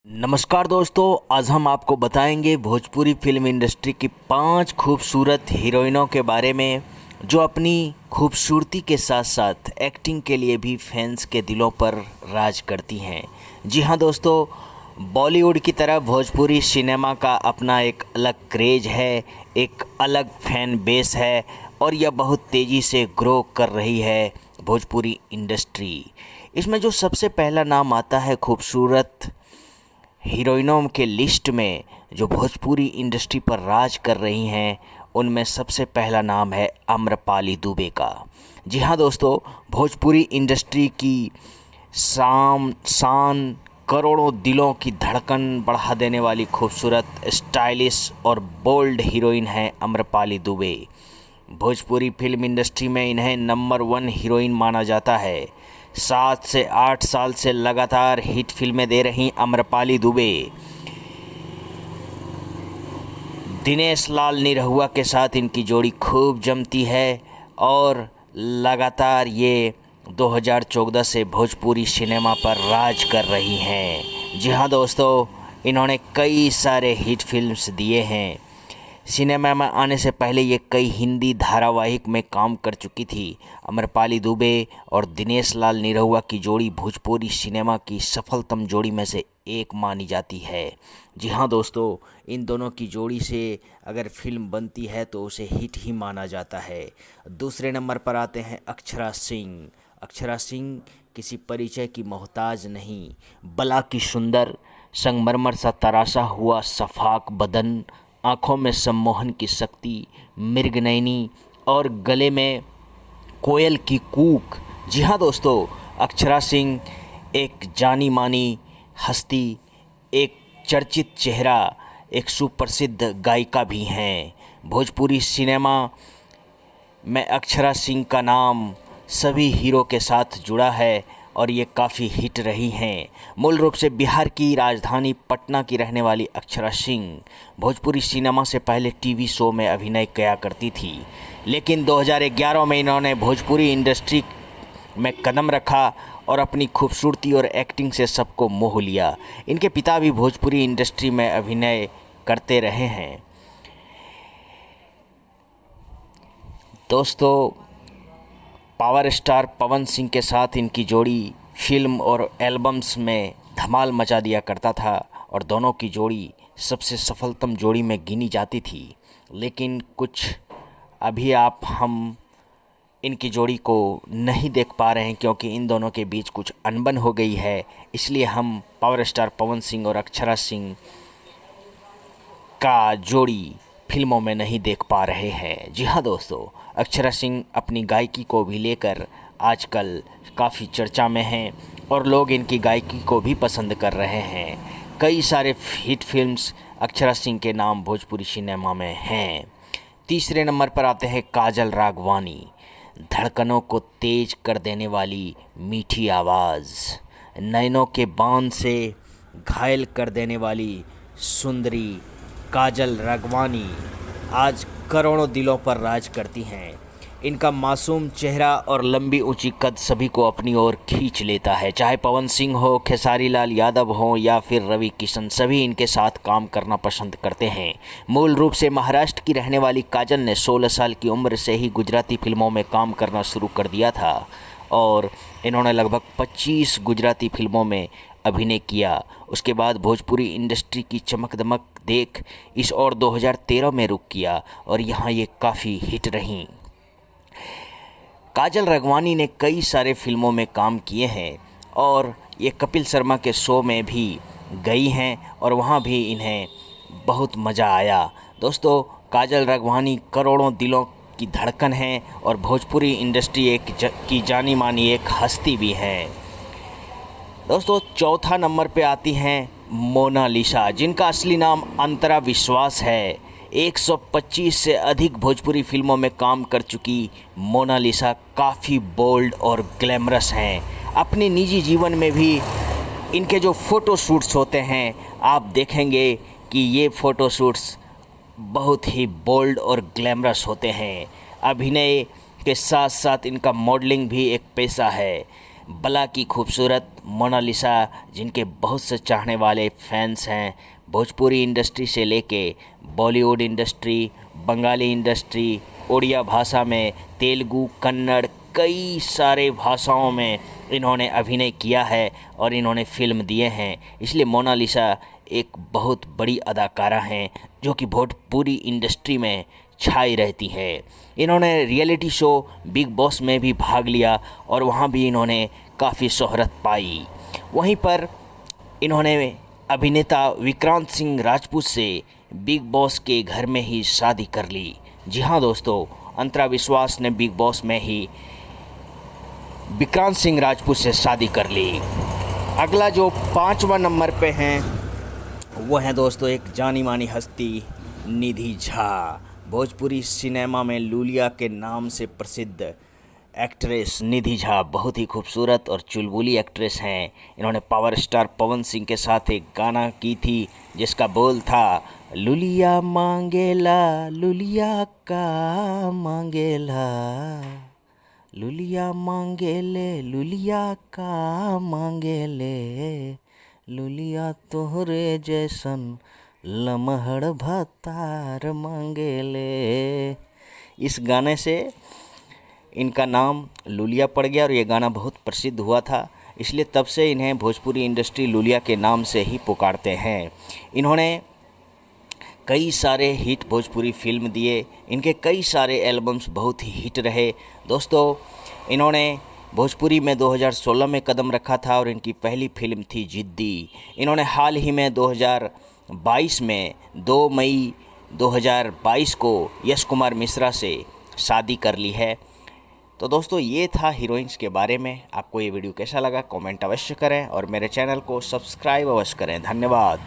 नमस्कार दोस्तों, आज हम आपको बताएंगे भोजपुरी फिल्म इंडस्ट्री की 5 खूबसूरत हीरोइनों के बारे में जो अपनी खूबसूरती के साथ साथ एक्टिंग के लिए भी फैंस के दिलों पर राज करती हैं। जी हाँ दोस्तों, बॉलीवुड की तरह भोजपुरी सिनेमा का अपना एक अलग क्रेज है, एक अलग फैन बेस है और यह बहुत तेज़ी से ग्रो कर रही है भोजपुरी इंडस्ट्री। इसमें जो सबसे पहला नाम आता है खूबसूरत हीरोइनों के लिस्ट में जो भोजपुरी इंडस्ट्री पर राज कर रही हैं, उनमें सबसे पहला नाम है आम्रपाली दुबे का। जी हाँ दोस्तों, भोजपुरी इंडस्ट्री की शान करोड़ों दिलों की धड़कन बढ़ा देने वाली खूबसूरत, स्टाइलिश और बोल्ड हीरोइन है आम्रपाली दुबे। भोजपुरी फिल्म इंडस्ट्री में इन्हें नंबर 1 हीरोइन माना जाता है। 7 से 8 साल से लगातार हिट फिल्में दे रही आम्रपाली दुबे दिनेश लाल निरहुआ के साथ इनकी जोड़ी खूब जमती है और लगातार ये 2014 से भोजपुरी सिनेमा पर राज कर रही हैं। जी हाँ दोस्तों, इन्होंने कई सारे हिट फिल्म्स दिए हैं। सिनेमा में आने से पहले ये कई हिंदी धारावाहिक में काम कर चुकी थी। आम्रपाली दुबे और दिनेश लाल निरहुआ की जोड़ी भोजपुरी सिनेमा की सफलतम जोड़ी में से एक मानी जाती है। जी हाँ दोस्तों, इन दोनों की जोड़ी से अगर फिल्म बनती है तो उसे हिट ही माना जाता है। दूसरे नंबर पर आते हैं अक्षरा सिंह। अक्षरा सिंह किसी परिचय की मोहताज नहीं, बला की सुंदर, संगमरमर सा तराशा हुआ सफाक बदन, आँखों में सम्मोहन की शक्ति, मृगनयनी और गले में कोयल की कूक। जी हाँ दोस्तों, अक्षरा सिंह एक जानी मानी हस्ती, एक चर्चित चेहरा, एक सुप्रसिद्ध गायिका भी हैं। भोजपुरी सिनेमा में अक्षरा सिंह का नाम सभी हीरो के साथ जुड़ा है और ये काफ़ी हिट रही हैं। मूल रूप से बिहार की राजधानी पटना की रहने वाली अक्षरा सिंह भोजपुरी सिनेमा से पहले टीवी शो में अभिनय किया करती थी, लेकिन 2011 में इन्होंने भोजपुरी इंडस्ट्री में कदम रखा और अपनी खूबसूरती और एक्टिंग से सबको मोह लिया। इनके पिता भी भोजपुरी इंडस्ट्री में अभिनय करते रहे हैं। दोस्तों, पावर स्टार पवन सिंह के साथ इनकी जोड़ी फिल्म और एल्बम्स में धमाल मचा दिया करता था और दोनों की जोड़ी सबसे सफलतम जोड़ी में गिनी जाती थी। लेकिन कुछ अभी हम इनकी जोड़ी को नहीं देख पा रहे हैं क्योंकि इन दोनों के बीच कुछ अनबन हो गई है, इसलिए हम पावर स्टार पवन सिंह और अक्षरा सिंह का जोड़ी फिल्मों में नहीं देख पा रहे हैं। जी हाँ दोस्तों, अक्षरा सिंह अपनी गायकी को भी लेकर आजकल काफ़ी चर्चा में हैं और लोग इनकी गायकी को भी पसंद कर रहे हैं। कई सारे हिट फिल्म्स अक्षरा सिंह के नाम भोजपुरी सिनेमा में हैं। तीसरे नंबर पर आते हैं काजल राघवानी। धड़कनों को तेज कर देने वाली मीठी आवाज़, नैनों के बांध से घायल कर देने वाली सुंदरी काजल राघवानी आज करोड़ों दिलों पर राज करती हैं। इनका मासूम चेहरा और लंबी ऊंची कद सभी को अपनी ओर खींच लेता है। चाहे पवन सिंह हो, खेसारी लाल यादव हो या फिर रवि किशन, सभी इनके साथ काम करना पसंद करते हैं। मूल रूप से महाराष्ट्र की रहने वाली काजल ने 16 साल की उम्र से ही गुजराती फिल्मों में काम करना शुरू कर दिया था और इन्होंने लगभग 25 गुजराती फिल्मों में अभिनय किया। उसके बाद भोजपुरी इंडस्ट्री की चमक दमक देख इस और 2013 में रुक किया और यहाँ ये काफ़ी हिट रहीं। काजल राघवानी ने कई सारे फिल्मों में काम किए हैं और ये कपिल शर्मा के शो में भी गई हैं और वहाँ भी इन्हें बहुत मज़ा आया। दोस्तों, काजल राघवानी करोड़ों दिलों की धड़कन है और भोजपुरी इंडस्ट्री की जानी मानी एक हस्ती भी है। दोस्तों, चौथा नंबर पे आती हैं मोनालिसा, जिनका असली नाम अंतरा विश्वास है। 125 से अधिक भोजपुरी फिल्मों में काम कर चुकी मोनालिसा काफ़ी बोल्ड और ग्लैमरस हैं। अपने निजी जीवन में भी इनके जो फ़ोटो शूट्स होते हैं, आप देखेंगे कि ये फ़ोटो शूट्स बहुत ही बोल्ड और ग्लैमरस होते हैं। अभिनय के साथ साथ इनका मॉडलिंग भी एक पेशा है। बला की खूबसूरत मोनालिसा, जिनके बहुत से चाहने वाले फैंस हैं। भोजपुरी इंडस्ट्री से लेके बॉलीवुड इंडस्ट्री, बंगाली इंडस्ट्री, उड़िया भाषा में, तेलुगु, कन्नड़, कई सारे भाषाओं में इन्होंने अभिनय किया है और इन्होंने फ़िल्म दिए हैं। इसलिए मोनालिसा एक बहुत बड़ी अदाकारा हैं जो कि भोजपुरी इंडस्ट्री में छाई रहती है। इन्होंने रियलिटी शो बिग बॉस में भी भाग लिया और वहाँ भी इन्होंने काफ़ी शोहरत पाई। वहीं पर इन्होंने अभिनेता विक्रांत सिंह राजपूत से बिग बॉस के घर में ही शादी कर ली। जी हाँ दोस्तों, अंतरा विश्वास ने बिग बॉस में ही विक्रांत सिंह राजपूत से शादी कर ली। अगला जो 5वां नंबर पे हैं वो हैं दोस्तों एक जानी मानी हस्ती निधि झा। भोजपुरी सिनेमा में लूलिया के नाम से प्रसिद्ध एक्ट्रेस निधि झा बहुत ही खूबसूरत और चुलबुली एक्ट्रेस हैं। इन्होंने पावर स्टार पवन सिंह के साथ एक गाना की थी जिसका बोल था, लुलिया मांगेला लुलिया का मांगेला, लुलिया मांगेले लुलिया का मांगेले, लुलिया तोहरे जैसन लमहड़ भतार मांगेले। इस गाने से इनका नाम लुलिया पड़ गया और ये गाना बहुत प्रसिद्ध हुआ था, इसलिए तब से इन्हें भोजपुरी इंडस्ट्री लुलिया के नाम से ही पुकारते हैं। इन्होंने कई सारे हिट भोजपुरी फिल्म दिए, इनके कई सारे एल्बम्स बहुत ही हिट रहे। दोस्तों, इन्होंने भोजपुरी में 2016 में कदम रखा था और इनकी पहली फिल्म थी जिद्दी। इन्होंने हाल ही में 2022 में 2 मई 2022 को यश कुमार मिश्रा से शादी कर ली है। तो दोस्तों, ये था हीरोइंस के बारे में। आपको ये वीडियो कैसा लगा कमेंट अवश्य करें और मेरे चैनल को सब्सक्राइब अवश्य करें। धन्यवाद।